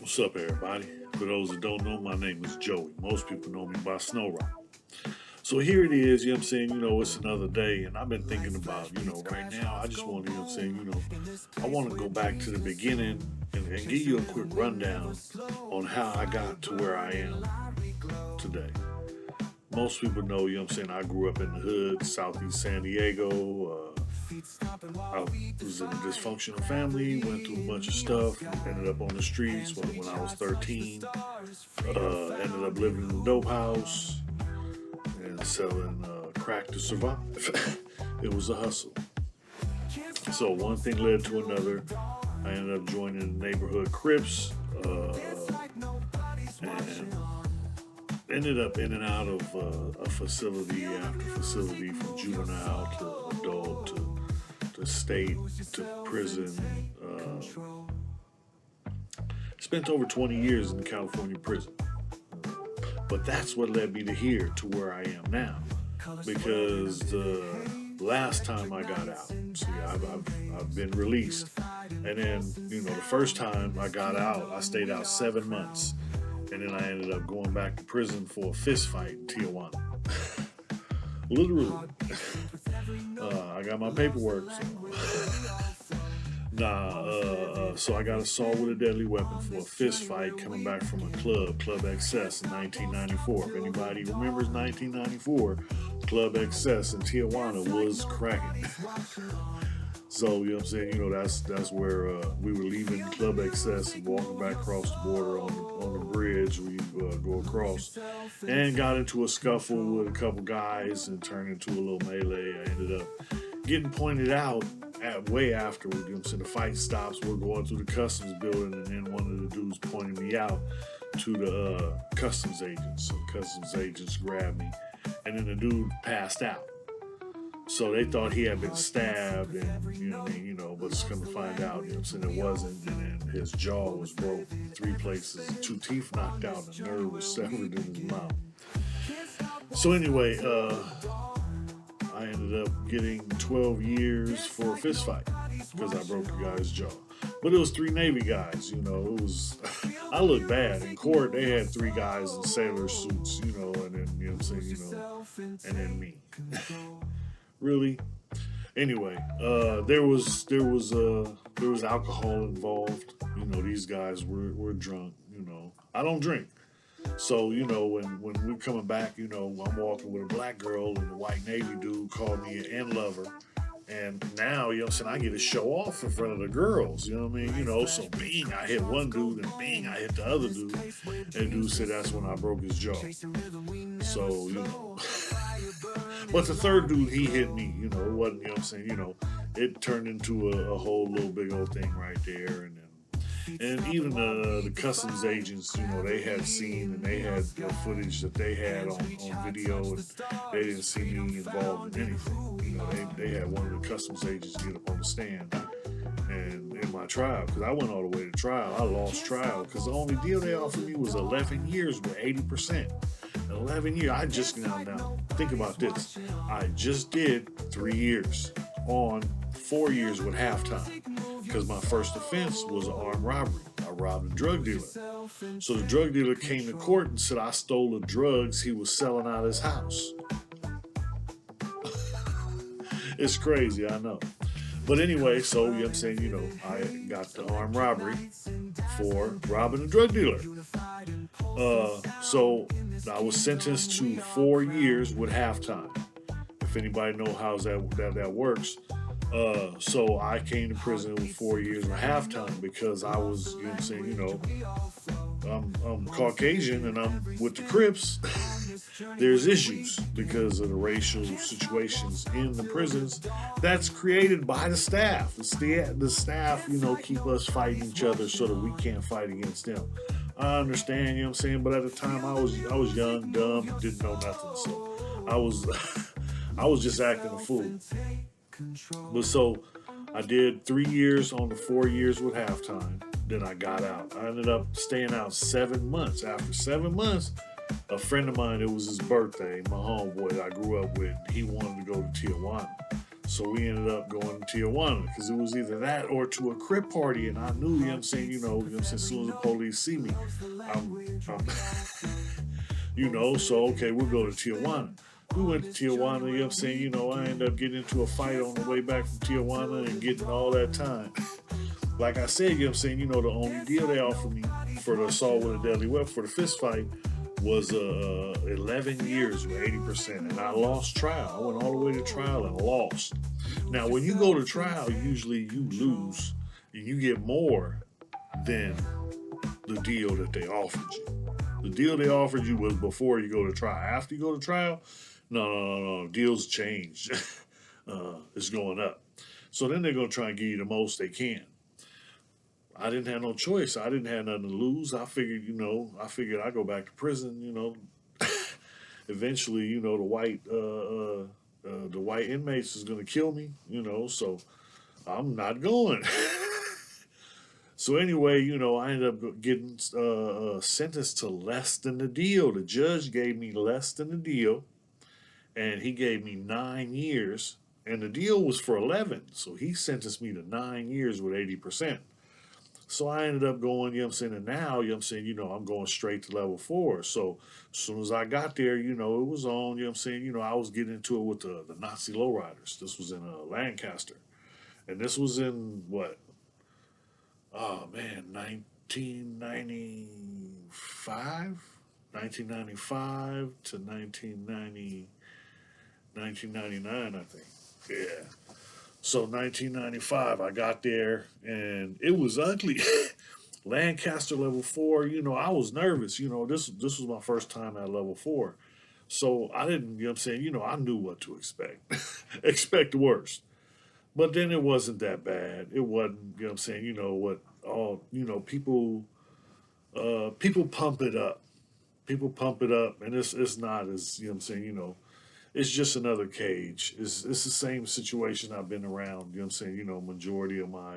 What's up, everybody? For those that don't know, my name is Joey. Most people know me by Snow Rock. So here it is, you know what I'm saying? It's another day, and I've been thinking about, right now, I just want to, I want to go back to the beginning and give you a quick rundown on how I got to where I am today. Most people know, I grew up in the hood, southeast San Diego. I was in a dysfunctional family, went through a bunch of stuff, ended up on the streets when I was 13. Ended up living in a dope house and selling crack to survive. It was a hustle. So one thing led to another. I ended up joining the neighborhood Crips and ended up in and out of a facility after facility, from juvenile to adult to state to prison. Spent over 20 years in the California prison. But that's what led me to here, to where I am now. Because the last time I got out, see, I've been released. And then, the first time I got out, I stayed out 7 months. And then I ended up going back to prison for a fist fight in Tijuana. Literally. I got my paperwork. So I got assault with a deadly weapon for a fist fight coming back from a Club Excess in 1994. If anybody remembers 1994, Club Excess in Tijuana was cracking. So, that's where we were leaving Club Excess and walking back across the border on the bridge. We go across and got into a scuffle with a couple guys and turned into a little melee. I ended up getting pointed out way afterward. The fight stops. We're going through the customs building, and then one of the dudes pointed me out to the customs agents. So the customs agents grabbed me, and then the dude passed out. So they thought he had been stabbed, and but it's come to find out, it wasn't. And then his jaw was broke in 3 places, 2 teeth knocked out, and a nerve was severed in his mouth. So anyway, I ended up getting 12 years for a fist fight because I broke the guy's jaw. But it was 3 Navy guys, it was, I looked bad. In court, they had 3 guys in sailor suits, and then, and then me. Really? Anyway, there was alcohol involved. These guys were drunk. I don't drink. So, when we're coming back, I'm walking with a black girl, and the white Navy dude called me an end lover. And now, I get to show off in front of the girls, so bing, I hit one dude, and bing, I hit the other dude. And dude said that's when I broke his jaw. So, But the third dude, he hit me, it wasn't, it turned into a whole little big old thing right there. And even the customs agents, they had seen, and they had footage that they had on video, and they didn't see me involved in anything. They had one of the customs agents get up on the stand, and in my trial, because I went all the way to trial, I lost trial because the only deal they offered me was 11 years with 80%. 11 years. I just now think about this. I just did 3 years on 4 years with halftime, because my first offense was an armed robbery. I robbed a drug dealer. So the drug dealer came to court and said I stole the drugs he was selling out of his house. It's crazy, I know. But anyway, so I got the armed robbery for robbing a drug dealer. So I was sentenced to 4 years with halftime. If anybody know how that works. So I came to prison with 4 years with halftime because I was, I'm Caucasian and I'm with the Crips. There's issues because of the racial situations in the prisons that's created by the staff. It's the staff, keep us fighting each other so that we can't fight against them. I understand, but at the time I was young, dumb, didn't know nothing. So I was just acting a fool. But so I did 3 years on the 4 years with halftime. Then I got out. I ended up staying out 7 months. After 7 months, a friend of mine, it was his birthday, my homeboy that I grew up with, he wanted to go to Tijuana. So we ended up going to Tijuana because it was either that or to a crib party, and I knew, you know what I'm saying, as soon as the police see me, I'm so okay, we'll go to Tijuana. We went to Tijuana, you know what I'm saying, I ended up getting into a fight on the way back from Tijuana and getting all that time. Like I said, you know what I'm saying, the only deal they offered me for the assault with a deadly weapon for the fist fight was 11 years with 80%. And I lost trial. I went all the way to trial and lost. Now, when you go to trial, usually you lose and you get more than the deal that they offered you. The deal they offered you was before you go to trial. After you go to trial, no. Deals change. It's going up. So then they're going to try and give you the most they can. I didn't have no choice. I didn't have nothing to lose. I figured, I go back to prison. Eventually, the white inmates is going to kill me. So I'm not going. So anyway, I ended up getting sentenced to less than the deal. The judge gave me less than the deal, and he gave me 9 years, and the deal was for 11. So he sentenced me to 9 years with 80%. So I ended up going, and now, I'm going straight to level 4. So as soon as I got there, it was on, I was getting into it with the Nazi lowriders. This was in Lancaster. And this was in what? Oh man, 1995? 1995 to 1999, I think. Yeah. So 1995, I got there and it was ugly. Lancaster level 4, I was nervous. This was my first time at level 4. So I didn't, I knew what to expect. Expect the worst. But then it wasn't that bad. It wasn't, what all, people pump it up. People pump it up and it's not as, it's just another cage. It's the same situation I've been around, majority of my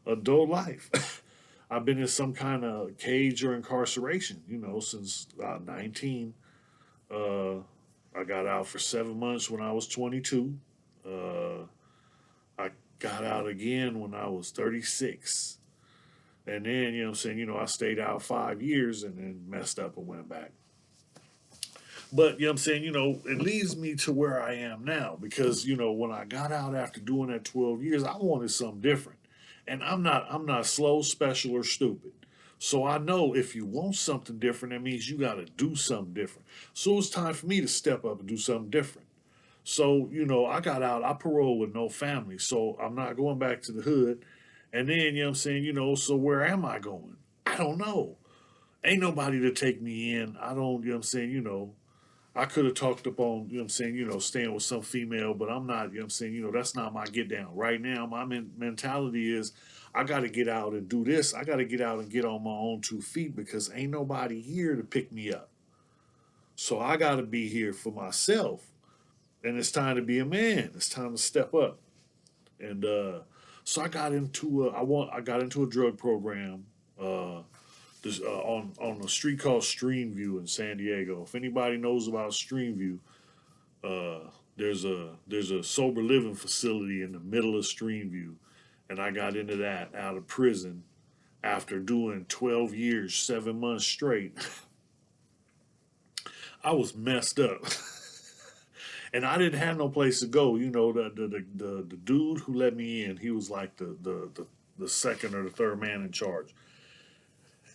adult life. I've been in some kind of cage or incarceration, since 19. Uh, I got out for 7 months when I was 22. Uh, I got out again when I was 36. And then, I stayed out 5 years and then messed up and went back. But it leads me to where I am now because when I got out after doing that 12 years, I wanted something different, and I'm not slow, special, or stupid. So I know if you want something different, that means you got to do something different. So it's time for me to step up and do something different. So I got out. I paroled with no family, so I'm not going back to the hood. And then so where am I going? I don't know. Ain't nobody to take me in. I don't. I could have talked up on, staying with some female, but I'm not, that's not my get down. Right now, my mentality is I got to get out and do this. I got to get out and get on my own 2 feet because ain't nobody here to pick me up. So I got to be here for myself. And it's time to be a man. It's time to step up. And so I got into I got into a drug program. On a street called Streamview in San Diego. If anybody knows about Streamview, there's a sober living facility in the middle of Streamview, and I got into that out of prison after doing 12 years, 7 months straight. I was messed up. And I didn't have no place to go. The dude who let me in, he was like the second or the third man in charge.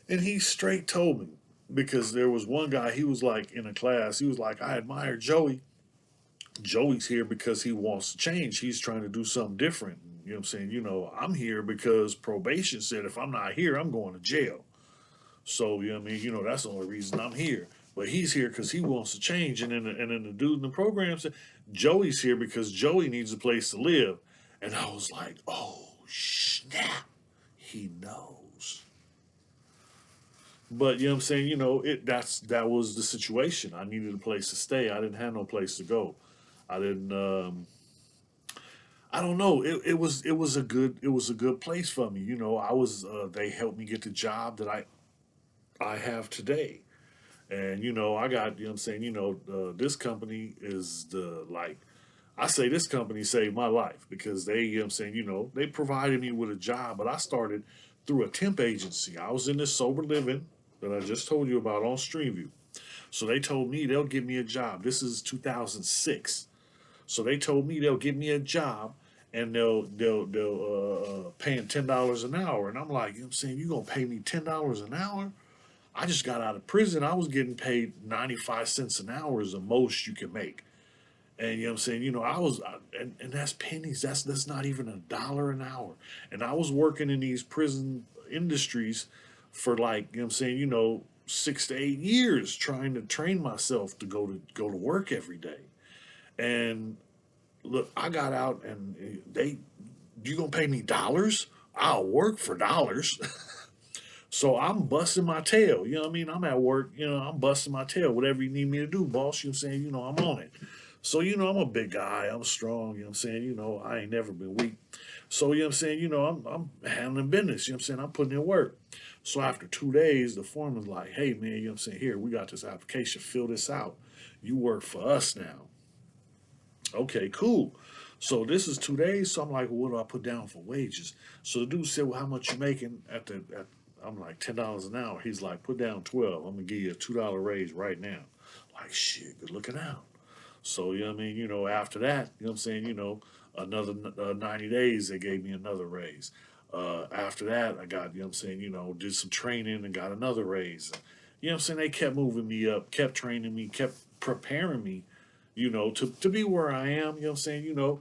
And he straight told me because there was one guy, he was like in a class, he was like, I admire Joey. Joey's here because he wants to change. He's trying to do something different. You know what I'm saying? I'm here because probation said if I'm not here, I'm going to jail. So, that's the only reason I'm here. But he's here because he wants to change. And then the dude in the program said, Joey's here because Joey needs a place to live. And I was like, oh, snap. He knows. But you know what I'm saying, that was the situation. I needed a place to stay. I didn't have no place to go. I didn't I don't know. It was a good place for me. I was they helped me get the job that I have today. And I got, this company is the like I say this company saved my life because they, you know what I'm saying, they provided me with a job, but I started through a temp agency. I was in this sober living that I just told you about on Streamview. So they told me they'll give me a job. This is 2006. So they told me they'll give me a job and they'll paying $10 an hour. And I'm like, you know what I'm saying, you gonna pay me $10 an hour? I just got out of prison. I was getting paid 95 cents an hour is the most you can make. And you know what I'm saying? And that's pennies. That's not even $1 an hour. And I was working in these prison industries for like, you know what I'm saying, 6 to 8 years trying to train myself to go to work every day. And look, I got out and you gonna pay me dollars? I'll work for dollars. So I'm busting my tail. You know what I mean? I'm at work, I'm busting my tail. Whatever you need me to do, boss, you know what I'm saying? I'm on it. So, I'm a big guy. I'm strong. You know what I'm saying? I ain't never been weak. So, you know what I'm saying? I'm handling business. You know what I'm saying? I'm putting in work. So after 2 days, the foreman's like, hey, man, you know what I'm saying? Here, we got this application. Fill this out. You work for us now. Okay, cool. So this is 2 days. So I'm like, well, what do I put down for wages? So the dude said, well, how much you making I'm like $10 an hour. He's like, put down 12. I'm gonna give you a $2 raise right now. Like shit, good looking out. So you know what I mean. After that, you know what I'm saying. Another 90 days, they gave me another raise. After that, I got you know what I'm saying. Did some training and got another raise. You know what I'm saying. They kept moving me up, kept training me, kept preparing me. To be where I am. You know what I'm saying.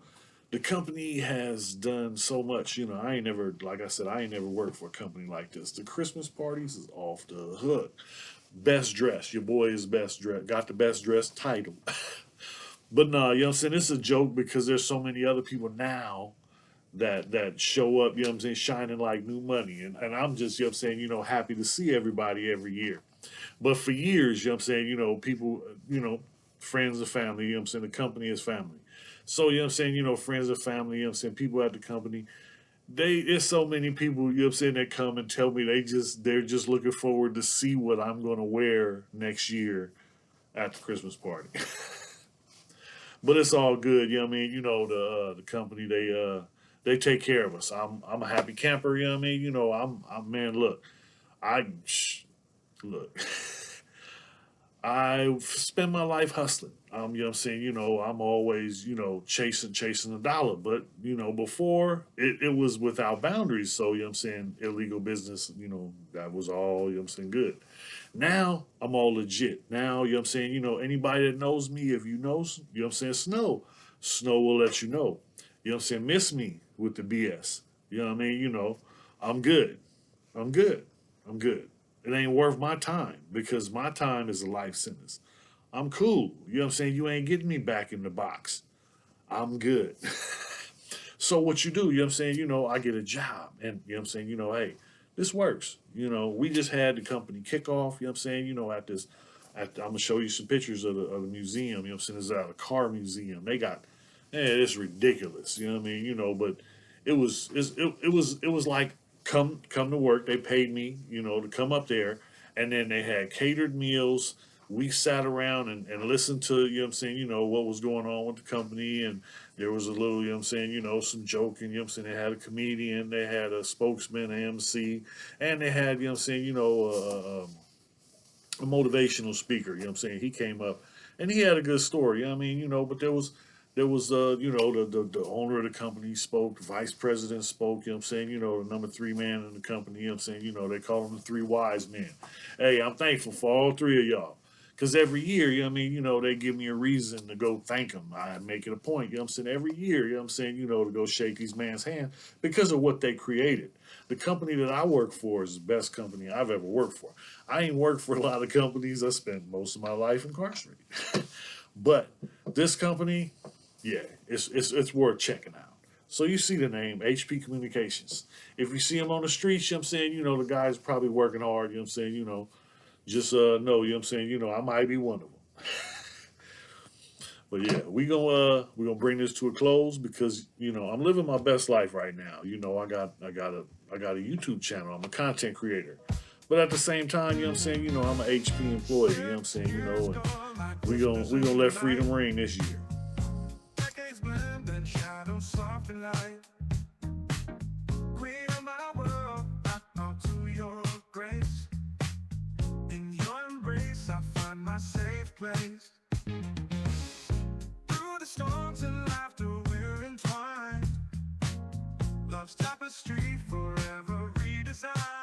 The company has done so much. I ain't never, like I said, I ain't never worked for a company like this. The Christmas parties is off the hook. Best dressed. Your boy is best dressed. Got the best dressed title. But no, you know what I'm saying? It's a joke because there's so many other people now that show up, you know what I'm saying, shining like new money. And I'm just, you know what I'm saying, happy to see everybody every year. But for years, you know what I'm saying, people, friends and family, you know what I'm saying, the company is family. So, you know what I'm saying, friends and family, you know what I'm saying, people at the company, there's so many people, you know what I'm saying, that come and tell me they're just looking forward to see what I'm gonna wear next year at the Christmas party. But it's all good, you know what I mean? The company they take care of us. I'm a happy camper, you know what I mean? I'm man, look, I look. I spend my life hustling. You know what I'm saying? I'm always, chasing the dollar. But, before it was without boundaries. So, you know what I'm saying? Illegal business, that was all, you know what I'm saying, good. Now I'm all legit. Now, you know what I'm saying? Anybody that knows me, if you know, you know what I'm saying, Snow will let you know. You know what I'm saying? Miss me with the BS. You know what I mean? I'm good. I'm good. I'm good. It ain't worth my time because my time is a life sentence. I'm cool. You know what I'm saying? You ain't getting me back in the box. I'm good. So what you do, you know what I'm saying? I get a job and you know what I'm saying? Hey, this works. We just had the company kickoff, you know what I'm saying? I'm gonna show you some pictures of the museum, you know what I'm saying? It's at a car museum. They got it's ridiculous, you know what I mean? But it was like come to work. They paid me, to come up there, and then they had catered meals. We sat around and listened to, you know what I'm saying, what was going on with the company. And there was a little, you know what I'm saying, some joking, you know what I'm saying. They had a comedian, they had a spokesman, an MC, and they had, you know what I'm saying, a motivational speaker, you know what I'm saying. He came up and he had a good story, you know what I mean, but there was the owner of the company spoke, the vice president spoke, you know what I'm saying, the number three man in the company, you know what I'm saying, they call them the three wise men. Hey, I'm thankful for all three of y'all. Because every year, you know what I mean, they give me a reason to go thank them. I make it a point, you know what I'm saying, every year, you know what I'm saying, to go shake these man's hand because of what they created. The company that I work for is the best company I've ever worked for. I ain't worked for a lot of companies. I spent most of my life incarcerated. But this company, yeah, it's worth checking out. So you see the name HP Communications. If you see them on the streets, you know what I'm saying, the guy's probably working hard, you know what I'm saying, just know, you know what I'm saying, I might be one of them. But yeah, we gonna bring this to a close because I'm living my best life right now. I got a YouTube channel. I'm a content creator. But at the same time, you know what I'm saying, I'm an HP employee, you know what I'm saying, and we gonna let freedom ring this year. place. Through the storms and laughter we're entwined. Love's tapestry forever redesigned.